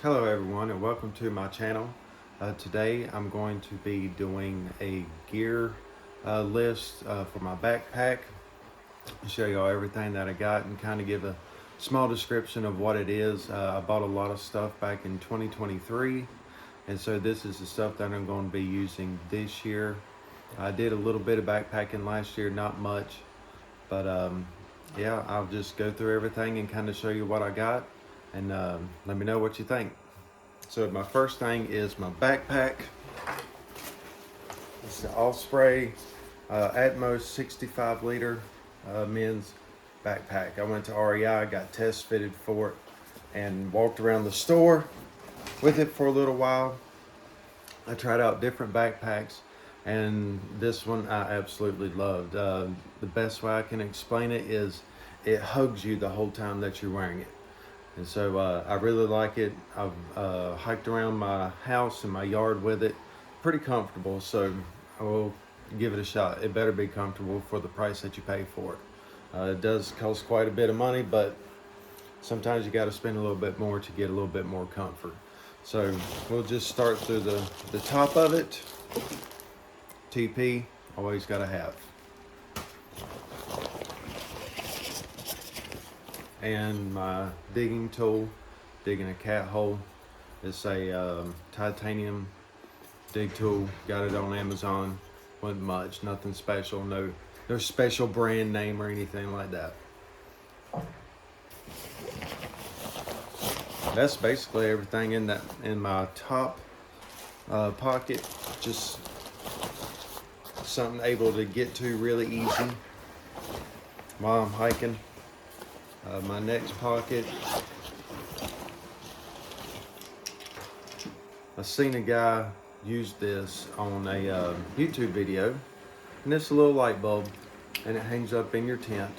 Hello everyone and welcome to my channel. Today I'm going to be doing a gear list for my backpack. I'll show y'all everything that I got and kind of give a small description of what it is. I bought a lot of stuff back in 2023, and so this is the stuff that I'm going to be using this year. I did a little bit of backpacking last year, not much, but yeah, I'll just go through everything and kind of show you what I got, and let me know what you think. So my first thing is my backpack. It's the Osprey Atmos 65 liter men's backpack. I went to REI, got test fitted for it, and walked around the store with it for a little while. I tried out different backpacks, and this one I absolutely loved. The best way I can explain it is it hugs you the whole time that you're wearing it. And so I really like it. I've hiked around my house and my yard with it. Pretty comfortable, so I will give it a shot. It better be comfortable for the price that you pay for it. It does cost quite a bit of money, but sometimes you got to spend a little bit more to get a little bit more comfort. So we'll just start through the top of it. TP, always got to have. And my digging tool, digging a cat hole. It's a titanium dig tool. Got it on Amazon. Wasn't much, nothing special. No special brand name or anything like that. That's basically everything in my top pocket. Just something able to get to really easy while I'm hiking. My next pocket, I seen a guy use this on a YouTube video, and it's a little light bulb, and it hangs up in your tent,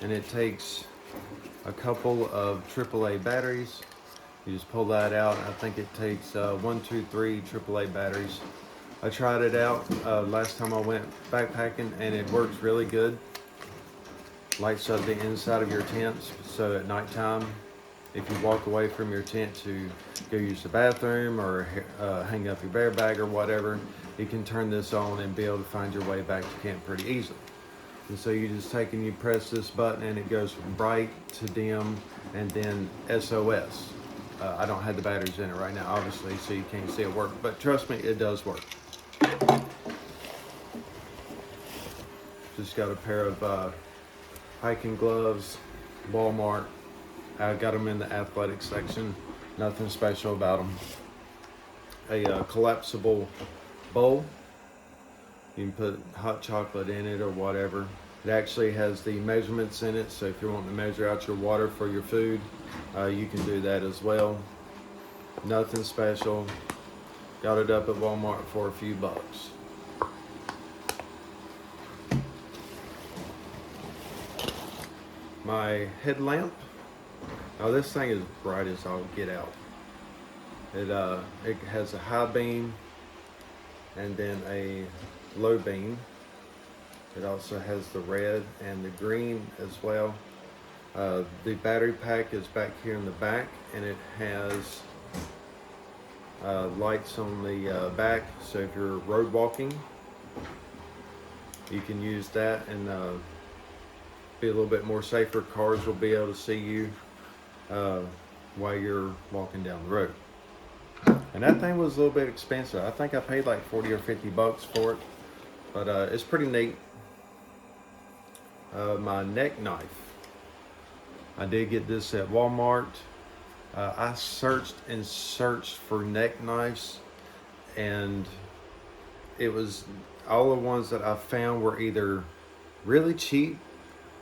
and it takes a couple of AAA batteries. You just pull that out. I think it takes 1, 2, 3 AAA batteries. I tried it out last time I went backpacking, and it works really good. Lights up the inside of your tents, so at nighttime, if you walk away from your tent to go use the bathroom or hang up your bear bag or whatever, you can turn this on and be able to find your way back to camp pretty easily. And so you just take and you press this button, and it goes from bright to dim and then SOS. I don't have the batteries in it right now, obviously, so you can't see it work, but trust me, it does work. Just got a pair of hiking gloves, Walmart. I got them in the athletic section. Nothing special about them. A collapsible bowl. You can put hot chocolate in it or whatever. It actually has the measurements in it, so if you're wanting to measure out your water for your food, you can do that as well. Nothing special. Got it up at Walmart for a few bucks. My headlamp. Now this thing is bright as all get out. It has a high beam and then a low beam. It also has the red and the green as well. The battery pack is back here in the back, and it has lights on the back, so if you're road walking, you can use that and be a little bit more safer. Cars will be able to see you while you're walking down the road. And that thing was a little bit expensive. I think I paid like 40 or 50 bucks for it, but it's pretty neat. My neck knife. I did get this at Walmart. I searched and searched for neck knives, and it was all the ones that I found were either really cheap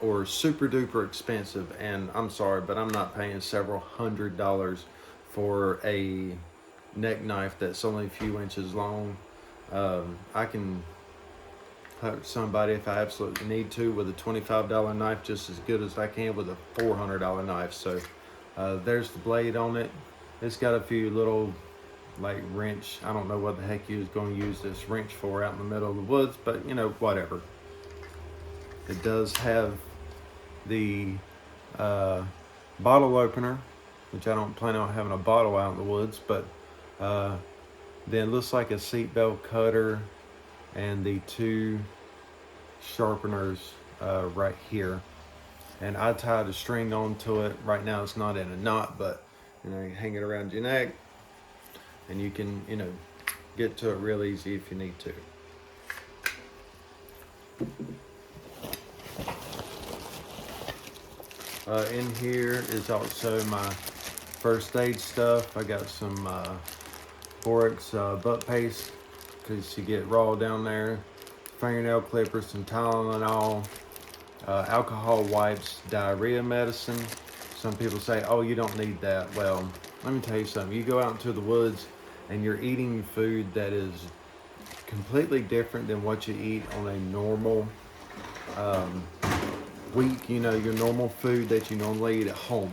or super duper expensive. And I'm sorry, but I'm not paying several $100s for a neck knife that's only a few inches long. I can hurt somebody if I absolutely need to with a $25 knife just as good as I can with a $400 knife. So there's the blade on it. It's got a few little like wrench. I don't know what the heck you was going to use this wrench for out in the middle of the woods, but you know, whatever. It does have the bottle opener which I don't plan on having a bottle out in the woods, but then it looks like a seatbelt cutter and the 2 sharpeners right here. And I tied a string onto it. Right now it's not in a knot, but you hang it around your neck and you can, get to it real easy if you need to. In here is also my first aid stuff. I got some Borax butt paste because you get raw down there, fingernail clippers, some Tylenol, alcohol wipes, diarrhea medicine. Some people say, oh, you don't need that. Well, let me tell you something. You go out into the woods and you're eating food that is completely different than what you eat on a normal week, your normal food that you normally eat at home.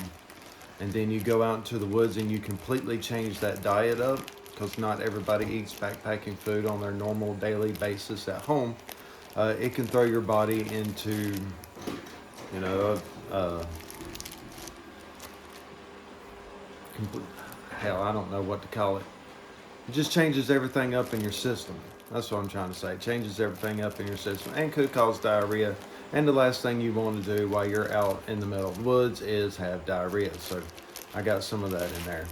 And then you go out into the woods and you completely change that diet up, because not everybody eats backpacking food on their normal daily basis at home. It can throw your body into, hell, I don't know what to call it. It just changes everything up in your system. That's what I'm trying to say. It changes everything up in your system and could cause diarrhea. And the last thing you want to do while you're out in the middle of the woods is have diarrhea. So I got some of that in there.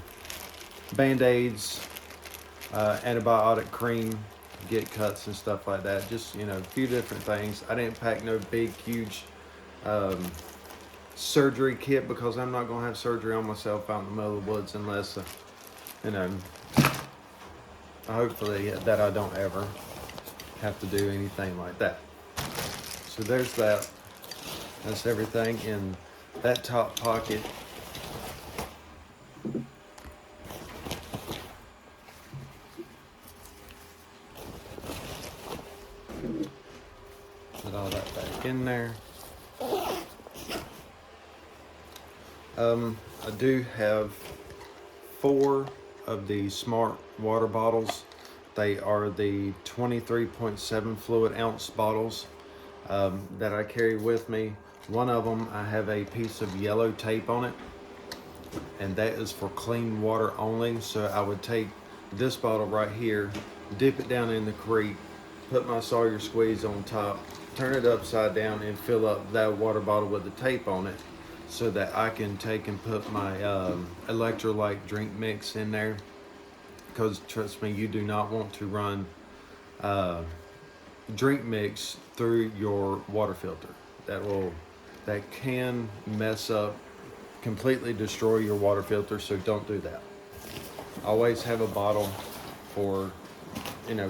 Band-aids, antibiotic cream, get cuts and stuff like that. Just, a few different things. I didn't pack no big, huge surgery kit because I'm not going to have surgery on myself out in the middle of the woods unless, hopefully that I don't ever have to do anything like that. So there's that. That's everything in that top pocket. Put all that back in there. I do have 4 of the Smart water bottles. They are the 23.7 fluid ounce bottles that I carry with me. One of them, I have a piece of yellow tape on it, and that is for clean water only. So I would take this bottle right here, dip it down in the creek, put my Sawyer squeeze on top, turn it upside down, and fill up that water bottle with the tape on it, so that I can take and put my electrolyte drink mix in there. Because trust me, you do not want to run drink mix through your water filter. That can mess up, completely destroy your water filter, so don't do that. Always have a bottle for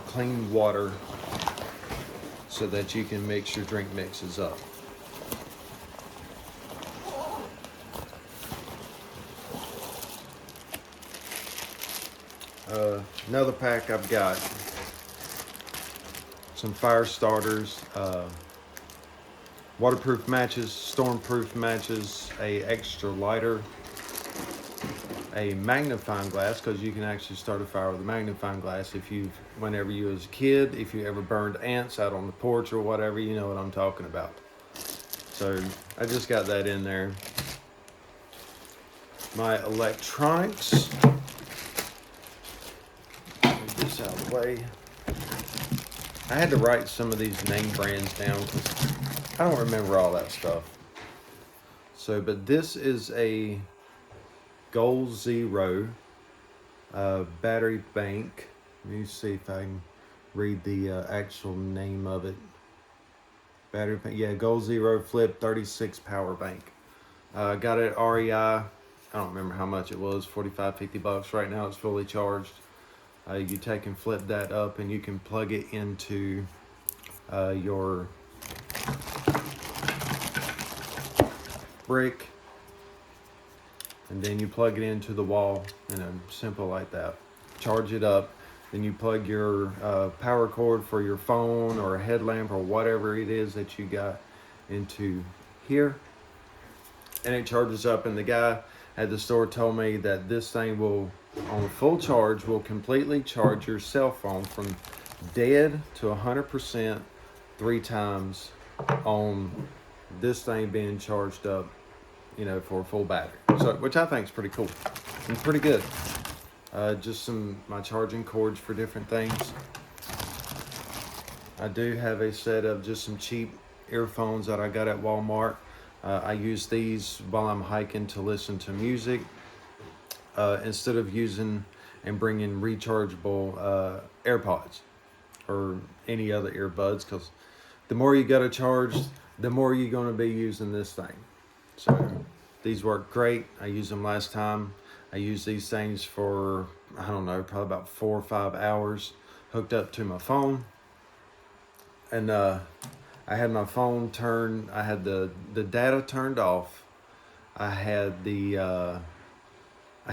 clean water so that you can mix your drink mixes up. Another pack I've got some fire starters, waterproof matches, stormproof matches, a extra lighter, a magnifying glass, because you can actually start a fire with a magnifying glass whenever you was a kid, if you ever burned ants out on the porch or whatever, you know what I'm talking about. So I just got that in there. My electronics. Move this out of the way. I had to write some of these name brands down because I don't remember all that stuff. So, but this is a Goal Zero battery bank. Let me see if I can read the actual name of it. Battery bank, yeah, Goal Zero Flip 36 power bank. Got it at REI. I don't remember how much it was, 45, 50 bucks. Right now it's fully charged. You take and flip that up and you can plug it into your brick, and then you plug it into the wall, simple like that. Charge it up, then you plug your power cord for your phone or a headlamp or whatever it is that you got into here, and it charges up. And the guy at the store told me that this thing will, on full charge, will completely charge your cell phone from dead to 100% 3 times on this thing being charged up, for a full battery. So, which I think is pretty cool and pretty good. Just my charging cords for different things. I do have a set of just some cheap earphones that I got at Walmart. I use these while I'm hiking to listen to music instead of using and bringing rechargeable AirPods or any other earbuds, because the more you got to charge, the more you're going to be using this thing. So these work great. I used them last time. I used these things for, I don't know, probably about 4 or 5 hours hooked up to my phone. And I had my phone turned, I had the data turned off. I had I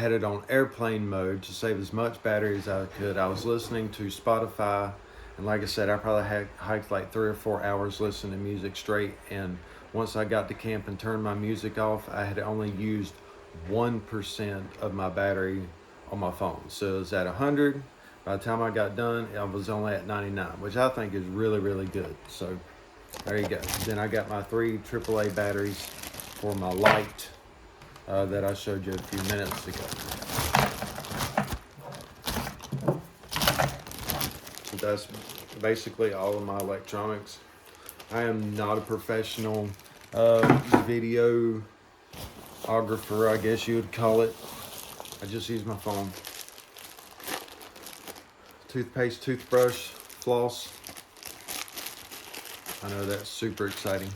had it on airplane mode to save as much battery as I could. I was listening to Spotify, and like I said, I probably hiked like 3 or 4 hours listening to music straight. And once I got to camp and turned my music off, I had only used 1% of my battery on my phone. So it was at 100. By the time I got done, I was only at 99, which I think is really, really good. So there you go. Then I got my 3 AAA batteries for my light that I showed you a few minutes ago. So that's basically all of my electronics. I am not a professional videographer, I guess you would call it. I just use my phone. Toothpaste, toothbrush, floss. I know that's super exciting.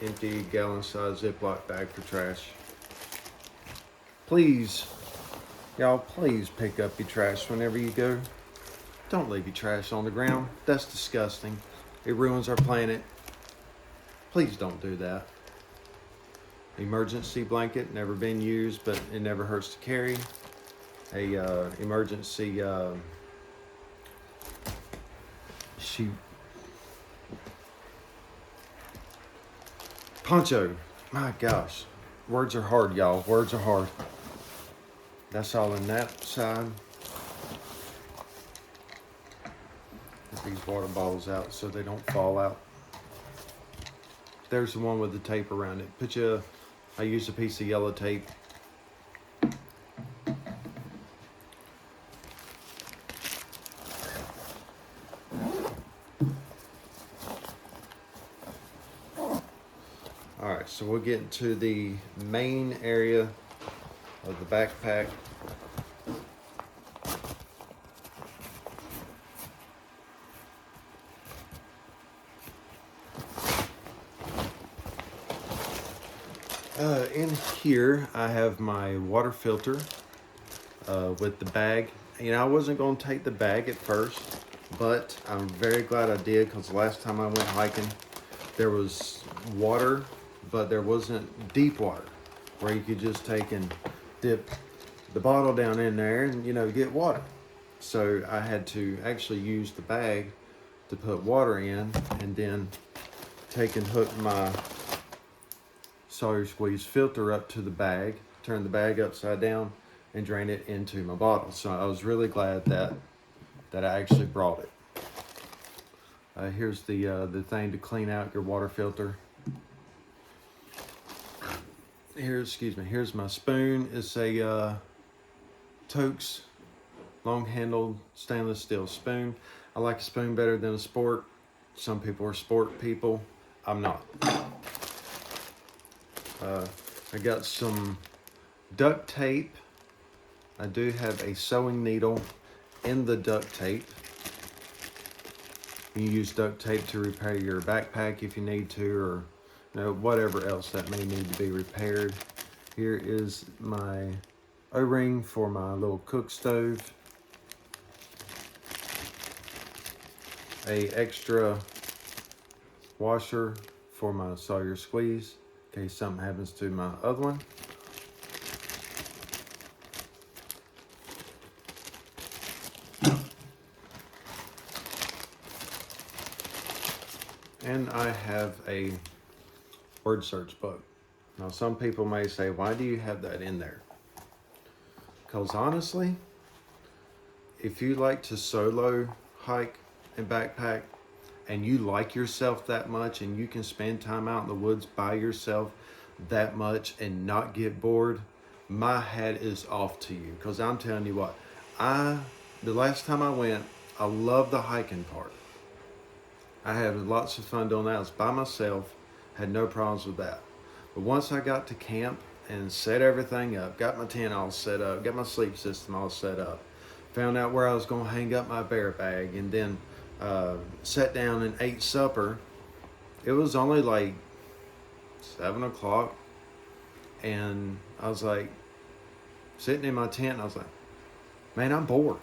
Empty gallon-sized Ziploc bag for trash. Please, y'all, please pick up your trash whenever you go. Don't leave your trash on the ground. That's disgusting. It ruins our planet. Please don't do that. Emergency blanket, never been used, but it never hurts to carry. A emergency sheet. Poncho. My gosh. Words are hard, y'all. Words are hard. That's all in that side. Get these water bottles out so they don't fall out. There's the one with the tape around it. I used a piece of yellow tape. Alright, so we'll get into the main area of the backpack. In here, I have my water filter with the bag. You know, I wasn't going to take the bag at first, but I'm very glad I did, because the last time I went hiking, there was water, but there wasn't deep water where you could just take and dip the bottle down in there and, you know, get water. So I had to actually use the bag to put water in, and then take and hook my Sawyer Squeeze filter up to the bag, turn the bag upside down, and drain it into my bottle. So I was really glad that I actually brought it. Here's the thing to clean out your water filter. Here's my spoon. It's a Toaks long-handled stainless steel spoon. I like a spoon better than a sport. Some people are sport people. I'm not. I got some duct tape. I do have a sewing needle in the duct tape. You can use duct tape to repair your backpack if you need to, or whatever else that may need to be repaired. Here is my O-ring for my little cook stove. A extra washer for my Sawyer Squeeze in case something happens to my other one. And I have a word search book. Now, some people may say, why do you have that in there? Because honestly, if you like to solo hike and backpack, and you like yourself that much, and you can spend time out in the woods by yourself that much and not get bored, my hat is off to you. Because I'm telling you what, the last time I went, I loved the hiking part. I had lots of fun doing that. I was by myself, had no problems with that. But once I got to camp and set everything up, got my tent all set up, got my sleep system all set up, found out where I was going to hang up my bear bag, and then sat down and ate supper. It was only like 7 o'clock, and I was like sitting in my tent, and I was like, man, I'm bored.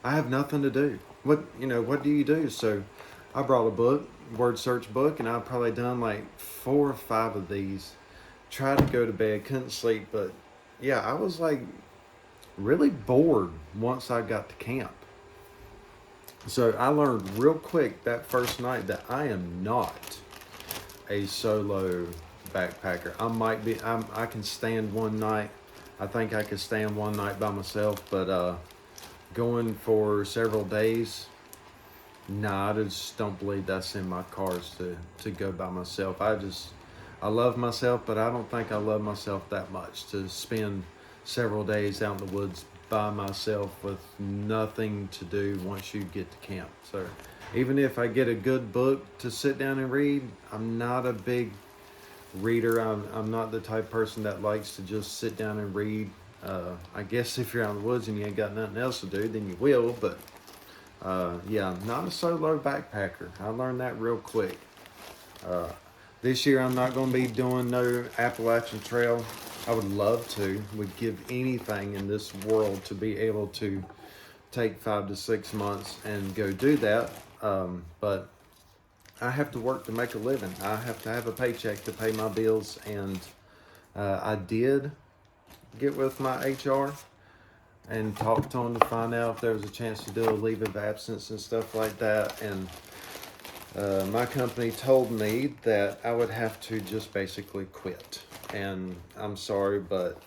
I have nothing to do. What do you do? So I brought a book, word search book, and I've probably done like 4 or 5 of these. Tried to go to bed, couldn't sleep, but yeah, I was like really bored once I got to camp. So I learned real quick that first night that I am not a solo backpacker. I can stand one night. I think I could stand one night by myself, but going for several days, nah, I just don't believe that's in my cards to go by myself. I love myself, but I don't think I love myself that much to spend several days out in the woods by myself with nothing to do once you get to camp. So even if I get a good book to sit down and read, I'm not a big reader. I'm not the type of person that likes to just sit down and read. I guess if you're out in the woods and you ain't got nothing else to do, then you will, but yeah, I'm not a solo backpacker. I learned that real quick. This year I'm not going to be doing no Appalachian Trail. I would love to. Would give anything in this world to be able to take 5 to 6 months and go do that. But I have to work to make a living. I have to have a paycheck to pay my bills. And I did get with my HR and talk to them to find out if there was a chance to do a leave of absence and stuff like that. And my company told me that I would have to just basically quit. And I'm sorry, but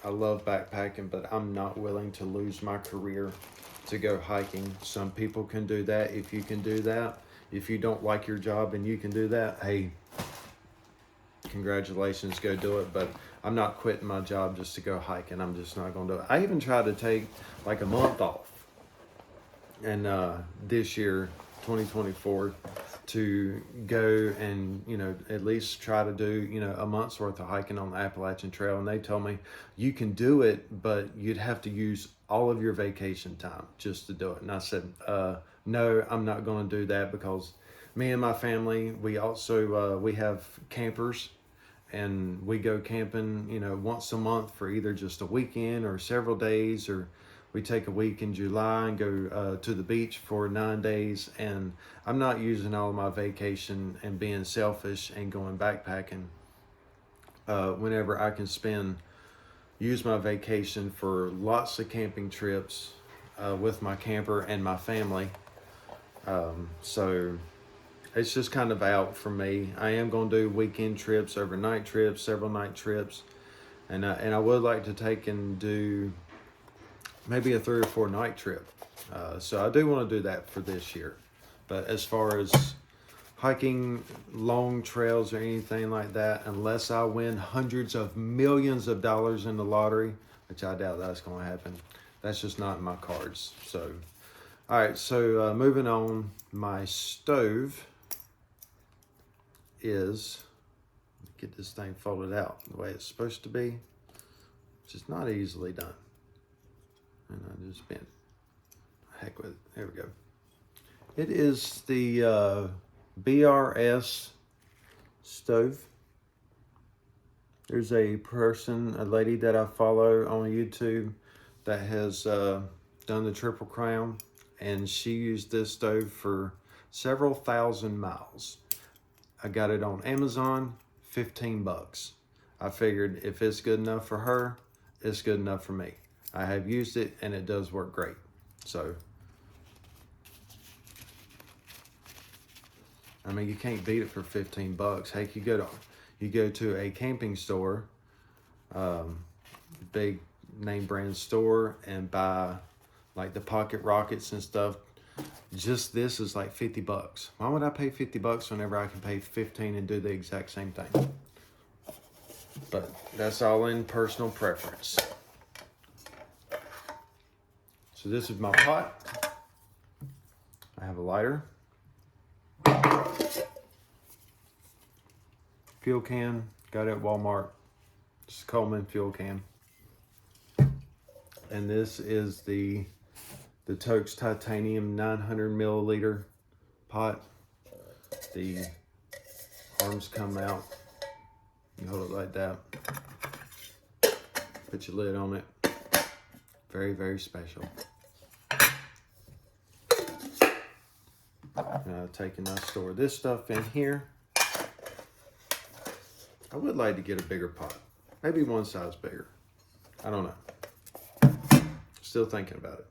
I love backpacking, but I'm not willing to lose my career to go hiking. Some people can do that. If you can do that, if you don't like your job and you can do that, hey, congratulations, go do it. But I'm not quitting my job just to go hiking. I'm just not going to do it. I even tried to take like a month off. And this year, 2024, to go and, at least try to do, a month's worth of hiking on the Appalachian Trail. And they told me you can do it, but you'd have to use all of your vacation time just to do it. And I said, no, I'm not going to do that, because me and my family, we also, we have campers, and we go camping, once a month for either just a weekend or several days, or we take a week in July and go to the beach for 9 days. And I'm not using all of my vacation and being selfish and going backpacking whenever I can use my vacation for lots of camping trips with my camper and my family. So it's just kind of out for me. I am going to do weekend trips, overnight trips, several night trips. And I would like to take and do maybe a 3 or 4 night trip. So I do want to do that for this year. But as far as hiking long trails or anything like that, unless I win hundreds of millions of dollars in the lottery, which I doubt that's going to happen, that's just not in my cards. So, all right, so moving on, my stove is, get this thing folded out the way it's supposed to be, which is not easily done. And I just bent, heck with it. There we go. It is the BRS stove. There's a lady that I follow on YouTube that has done the Triple Crown, and she used this stove for several thousand miles. I got it on Amazon, $15. I figured if it's good enough for her, it's good enough for me. I have used it and it does work great. So, I mean, you can't beat it for $15. Heck, you you go to a camping store, big name brand store, and buy like the Pocket Rockets and stuff. Just this is like $50. Why would I pay $50 whenever I can pay 15 and do the exact same thing? But that's all in personal preference. So this is my pot. I have a lighter, fuel can, got it at Walmart. It's a Coleman fuel can. And this is the Toaks Titanium 900 milliliter pot. The arms come out. You hold it like that. Put your lid on it. Very, very special. Taking, I store this stuff in here. I would like to get a bigger pot. Maybe one size bigger. I don't know. Still thinking about it.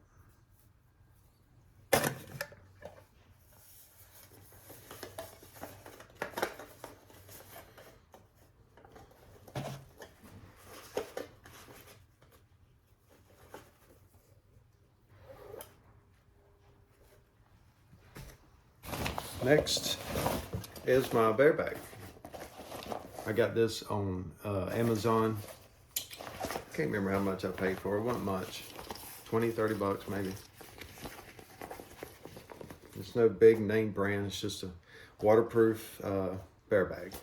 Next is my bear bag. I got this on Amazon. Can't remember how much I paid for it. It wasn't much. 20, 30 bucks maybe. It's no big name brand. It's just a waterproof bear bag.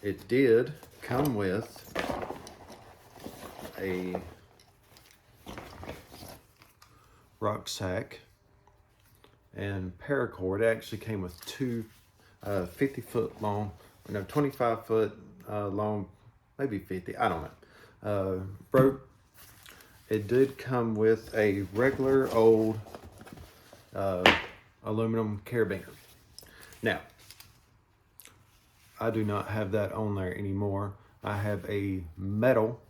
It did come with a rucksack and paracord. It actually came with two 50-foot long, 25-foot long, maybe 50, I don't know, rope. It did come with a regular old aluminum carabiner. Now, I do not have that on there anymore. I have a metal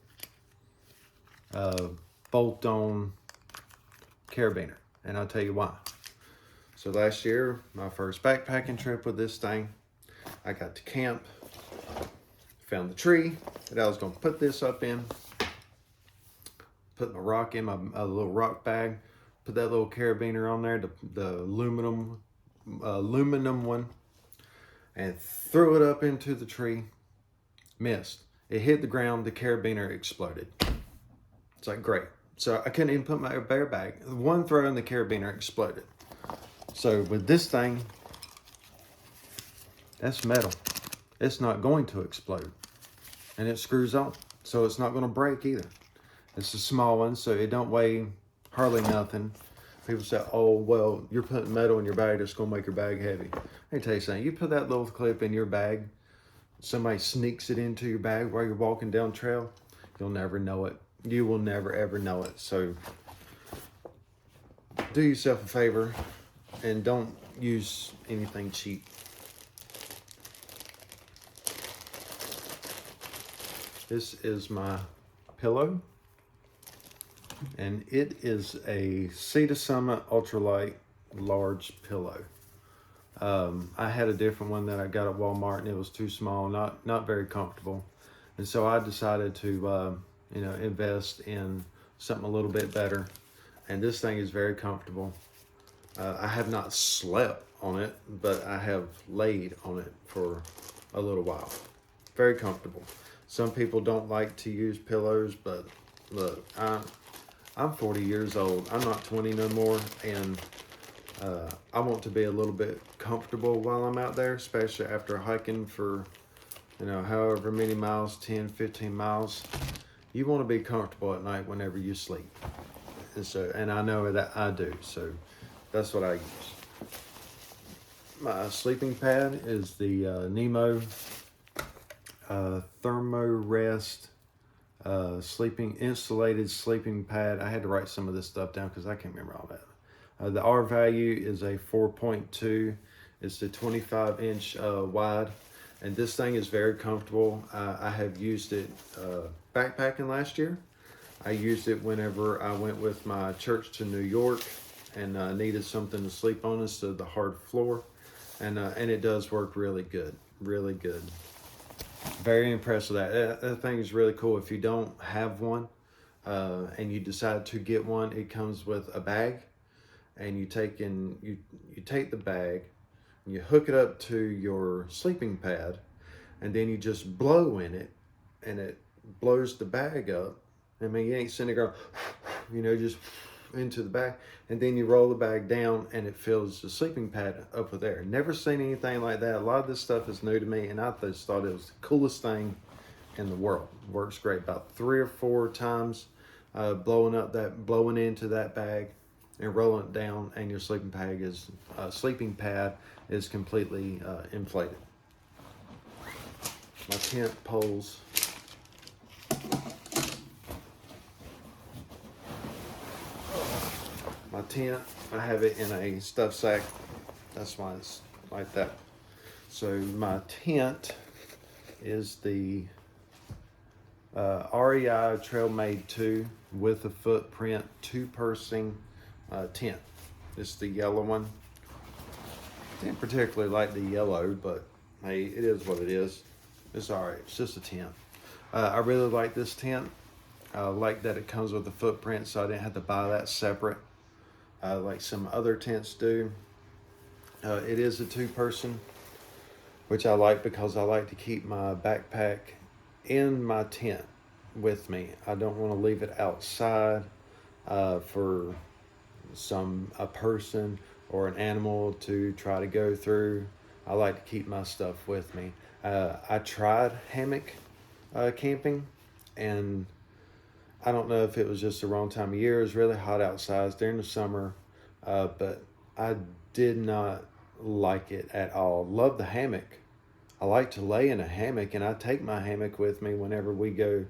bolt-on carabiner, and I'll tell you why. So last year, my first backpacking trip with this thing, I got to camp, found the tree that I was gonna put this up in, put my rock in, my little rock bag, put that little carabiner on there, the aluminum one, and threw it up into the tree. Missed. It hit the ground, the carabiner exploded. It's like, great. So I couldn't even put my bear bag. One throw and the carabiner exploded. So with this thing, that's metal. It's not going to explode. And it screws on. So it's not going to break either. It's a small one, so it don't weigh hardly nothing. People say, oh, well, you're putting metal in your bag, that's going to make your bag heavy. Let me tell you something. You put that little clip in your bag, somebody sneaks it into your bag while you're walking down trail, you'll never know it. You will never, ever know it. So do yourself a favor and don't use anything cheap. This is my pillow, and it is a Sea to Summit Ultralight large pillow. I had a different one that I got at Walmart, and it was too small, not very comfortable. And so I decided to invest in something a little bit better. And this thing is very comfortable. I have not slept on it, but I have laid on it for a little while. Very comfortable. Some people don't like to use pillows, but look, I'm 40 years old. I'm not 20 no more, and I want to be a little bit comfortable while I'm out there, especially after hiking for, however many miles, 10, 15 miles. You want to be comfortable at night whenever you sleep. And I know that I do, so that's what I use. My sleeping pad is the Nemo Thermarest insulated sleeping pad. I had to write some of this stuff down because I can't remember all that. The R value is a 4.2. It's the 25-inch wide, and this thing is very comfortable. I have used it backpacking last year. I used it whenever I went with my church to New York and needed something to sleep on instead of the hard floor, and it does work really good, really good. Very impressed with that. That thing is really cool. If you don't have one and you decide to get one, it comes with a bag, and you take the bag, and you hook it up to your sleeping pad, and then you just blow in it, and it blows the bag up. I mean, you ain't sitting there going, just into the bag, and then you roll the bag down, and it fills the sleeping pad up with air. Never seen anything like that. A lot of this stuff is new to me, and I just thought it was the coolest thing in the world. Works great. About 3 or 4 times, blowing into that bag and rolling it down, and your sleeping pad is completely inflated. My tent poles. My tent, I have it in a stuff sack. That's why it's like that. So my tent is the REI Trailmade 2 with a footprint 2-person tent. It's the yellow one. I didn't particularly like the yellow, but hey, it is what it is. It's alright. It's just a tent. I really like this tent. I like that it comes with a footprint, so I didn't have to buy that separate like some other tents do. It is a 2-person, which I like because I like to keep my backpack in my tent with me. I don't want to leave it outside for a person or an animal to try to go through. I like to keep my stuff with me. I tried hammock camping, and I don't know if it was just the wrong time of year. It was really hot outside during the summer, but I did not like it at all. Love the hammock. I like to lay in a hammock, and I take my hammock with me whenever we go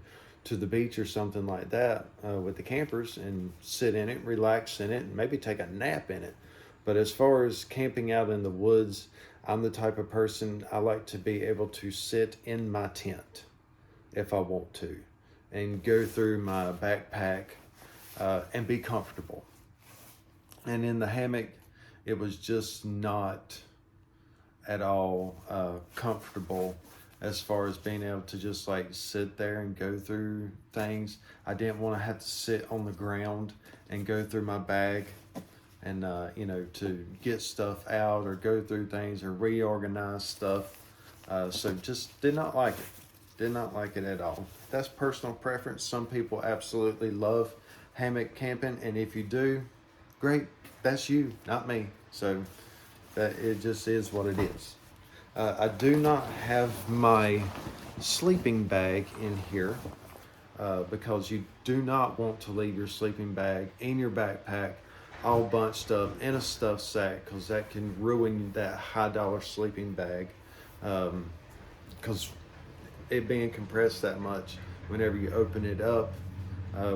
to the beach or something like that with the campers, and sit in it, relax in it, and maybe take a nap in it. But as far as camping out in the woods, I'm the type of person, I like to be able to sit in my tent if I want to, and go through my backpack and be comfortable. And in the hammock, it was just not at all comfortable as far as being able to just like sit there and go through things. I didn't want to have to sit on the ground and go through my bag and to get stuff out or go through things or reorganize stuff. So just did not like it. Did not like it at all. That's personal preference. Some people absolutely love hammock camping, and if you do, great. That's you, not me. So that it just is what it is. I do not have my sleeping bag in here because you do not want to leave your sleeping bag in your backpack all bunched up in a stuffed sack, because that can ruin that $high sleeping bag, because it being compressed that much, whenever you open it up,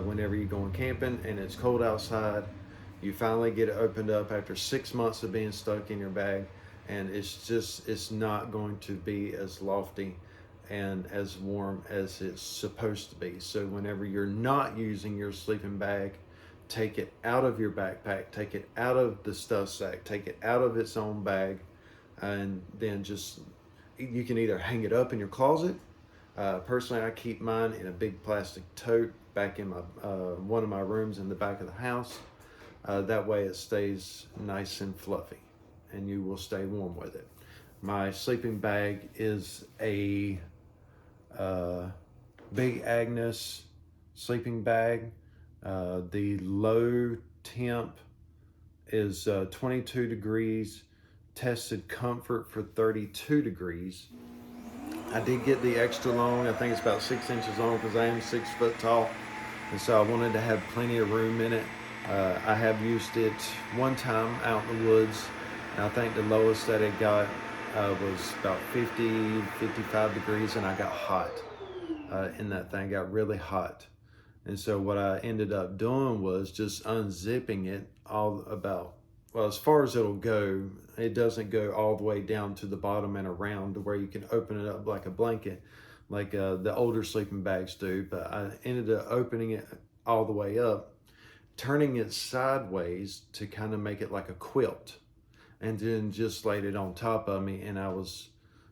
whenever you're going camping and it's cold outside, you finally get it opened up after 6 months of being stuck in your bag, and it's not going to be as lofty and as warm as it's supposed to be. So whenever you're not using your sleeping bag, take it out of your backpack, take it out of the stuff sack, take it out of its own bag, and then you can either hang it up in your closet. Personally, I keep mine in a big plastic tote back in my one of my rooms in the back of the house. That way it stays nice and fluffy, and you will stay warm with it. My sleeping bag is a Big Agnes sleeping bag. The low temp is 22 degrees, tested comfort for 32 degrees. I did get the extra long. I think it's about 6 inches long because I am 6 foot tall, and so I wanted to have plenty of room in it. I have used it one time out in the woods, and I think the lowest that it got was about 50, 55 degrees, and I got hot in that thing. Got really hot. And so what I ended up doing was just unzipping it as far as it'll go. It doesn't go all the way down to the bottom and around to where you can open it up like a blanket, like the older sleeping bags do. But I ended up opening it all the way up, turning it sideways to kind of make it like a quilt, and then just laid it on top of me, and I was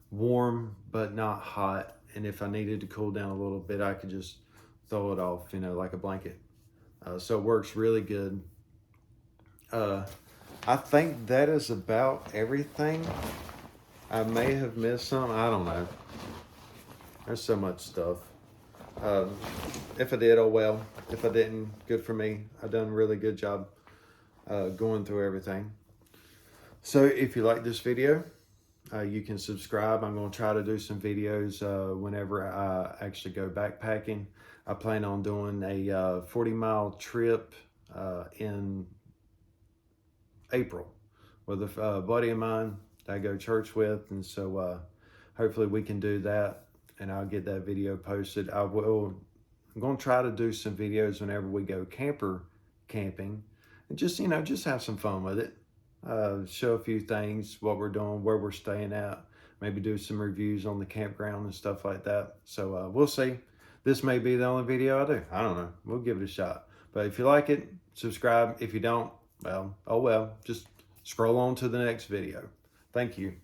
warm but not hot, and if I needed to cool down a little bit, I could just throw it off, you know, like a blanket. So it works really good. I think that is about everything. I may have missed some. I don't know. There's so much stuff. If I did, oh well. If I didn't, good for me. I done a really good job going through everything. So if you like this video, you can subscribe. I'm going to try to do some videos whenever I actually go backpacking. I plan on doing a 40-mile trip in April with a buddy of mine that I go to church with, and so hopefully we can do that, and I'll get that video posted. I'm going to try to do some videos whenever we go camping, and just, you know, just have some fun with it. Show a few things, what we're doing, where we're staying at, maybe do some reviews on the campground and stuff like that. So we'll see. This may be the only video I do. I don't know. We'll give it a shot. But if you like it, subscribe. If you don't, well, oh well. Just scroll on to the next video. Thank you.